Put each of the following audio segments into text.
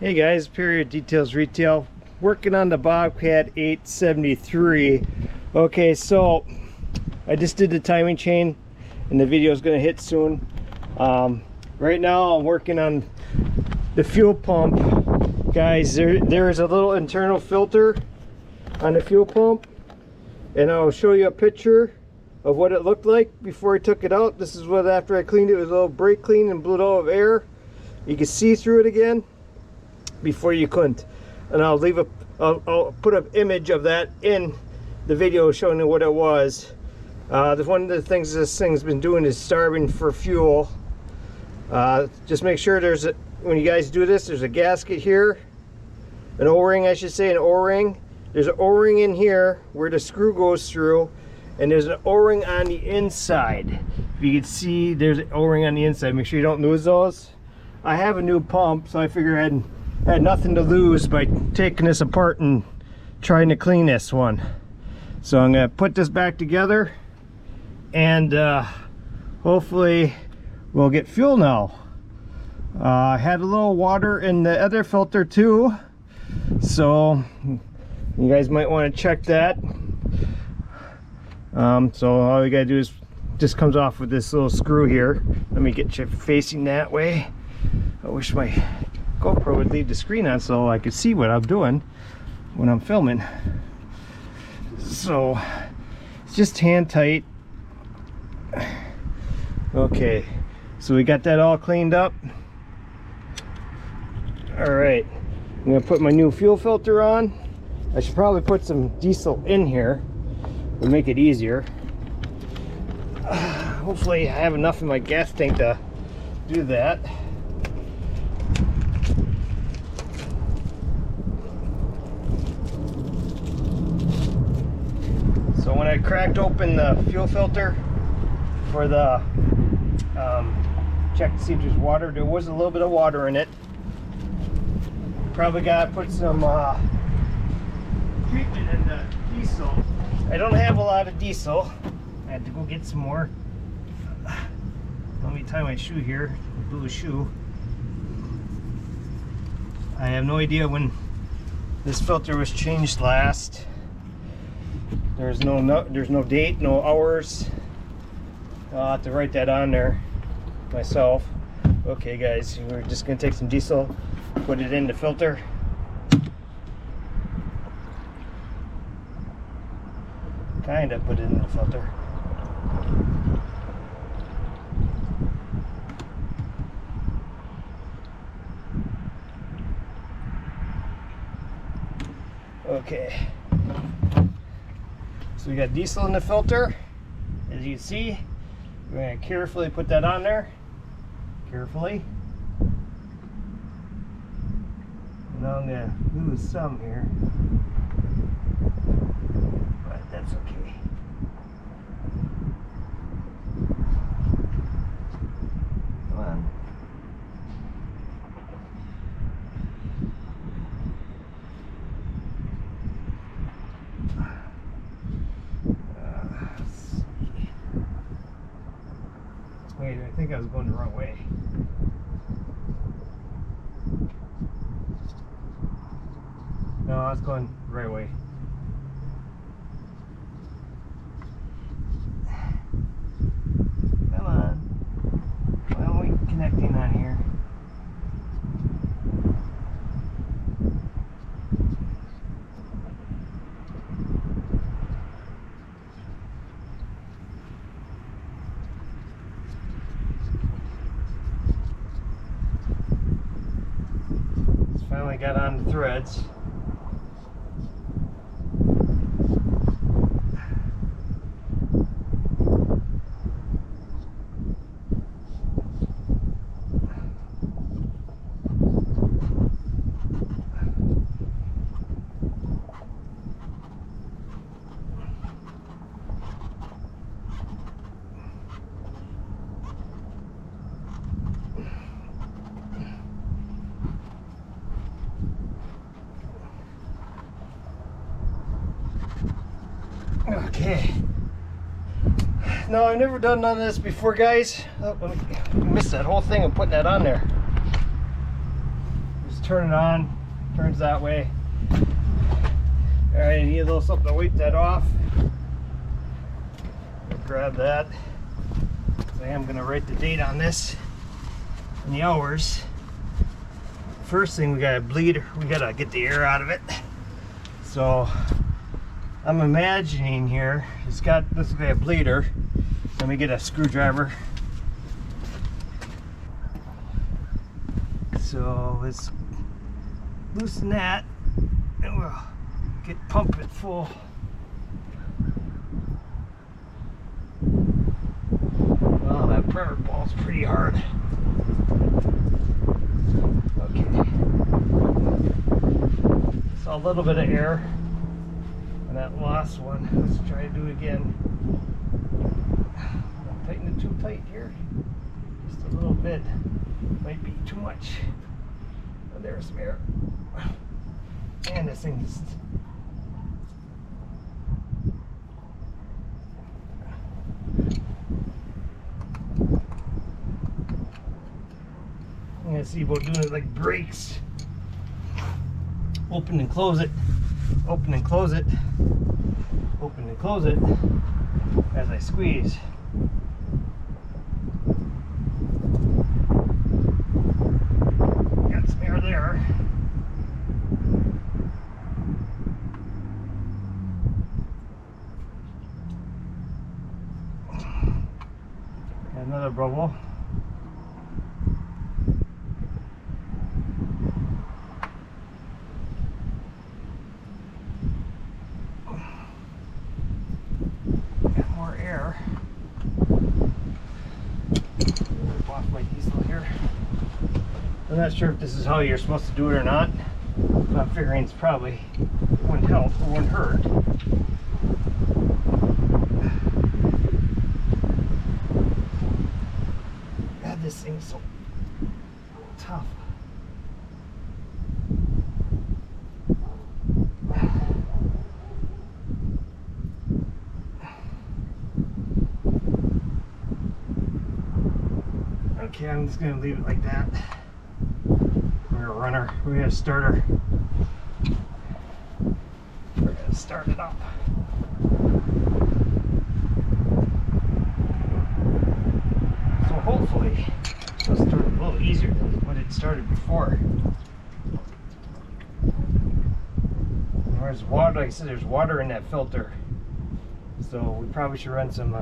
Hey guys, Period Details Retail, working on the Bobcat 873. Okay, so I just did the timing chain and the video is going to hit soon. Right now I'm working on the fuel pump. Guys, there is a little internal filter on the fuel pump, and I'll show you a picture of what it looked like before I took it out. This is what after I cleaned it. It was a little brake clean and blew it all of air. You can see through it again. Before you couldn't, and I'll put an image of that in the video showing you what it was. One of the things this thing's been doing is starving for fuel. Just make sure when you guys do this, there's a gasket here, an O-ring, I should say, an O-ring. There's an O-ring in here where the screw goes through, and there's an O-ring on the inside. If you can see, there's an O-ring on the inside. Make sure you don't lose those. I have a new pump, so I figured I had nothing to lose by taking this apart and trying to clean this one. So I'm going to put this back together, and hopefully we'll get fuel now. I had a little water in the other filter too, so you guys might want to check that. So all you gotta do is just comes off with this little screw here. Let me get you facing that way. I wish my GoPro would leave the screen on so I could see what I'm doing when I'm filming. So it's just hand tight. Okay, so we got that all cleaned up. All right, I'm gonna put my new fuel filter on. I should probably put some diesel in here to make it easier. Hopefully I have enough in my gas tank to do that. So when I cracked open the fuel filter for the check to see if there's water, there was a little bit of water in it. Probably gotta put some treatment in the diesel. I don't have a lot of diesel. I had to go get some more. Let me tie my shoe here, blue shoe. I have no idea when this filter was changed last. There's no date, no hours. I'll have to write that on there myself. Okay guys, we're just gonna take some diesel, put it in the filter. Kinda put it in the filter. Okay. So we got diesel in the filter. As you can see, we're going to carefully put that on there. Carefully. Now I'm going to lose some here, but that's okay. Come on. Wait, I think I was going the wrong way. No, I was going the right way. Come on. Why aren't we connecting on here? Finally got on the threads. Okay. No, I've never done none of this before, guys. Oh, I missed that whole thing of putting that on there. Just turn it on. Turns that way. All right, I need a little something to wipe that off. Grab that. So I am gonna write the date on this and the hours. First thing, we gotta bleed. We gotta get the air out of it. So I'm imagining here, it's got this guy a bleeder. Let me get a screwdriver. So let's loosen that and we'll get pump it full. Oh, that primer ball's pretty hard. Okay. So a little bit of air on that last one. Let's try to do it again. Don't tighten it too tight here. Just a little bit. Might be too much. Oh, there's some air. And this thing just... I'm gonna see about doing it like brakes. Open and close it. Open and close it. Open and close it as I squeeze. Got some air there. Got another bubble. I'm not sure if this is how you're supposed to do it or not. I'm figuring it's probably wouldn't help or wouldn't hurt. God, this thing's so tough. Okay, I'm just gonna leave it like that. We're a runner. We got a starter. We're gonna start it up. So hopefully it'll start a little easier than what it started before. There's water, like I said, there's water in that filter. So we probably should run some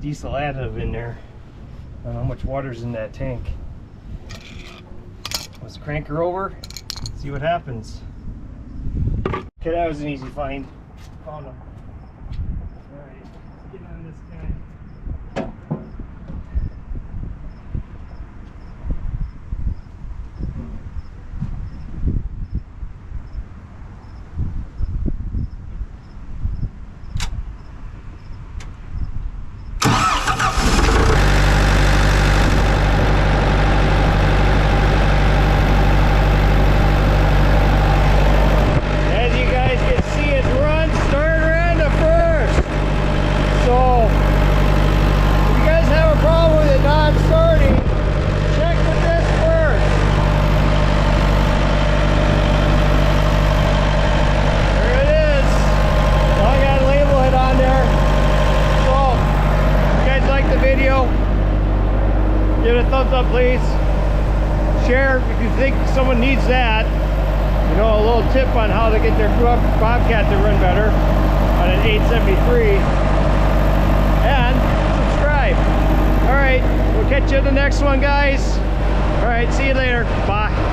diesel additive in there. I don't know how much water's in that tank. Let's crank her over, see what happens. Okay, that was an easy find. Found him. Alright, let's get on this guy. Give it a thumbs up, please. Share if you think someone needs that. You know, a little tip on how to get their Bobcat to run better on an 873. And subscribe. All right, we'll catch you in the next one, guys. All right, see you later. Bye.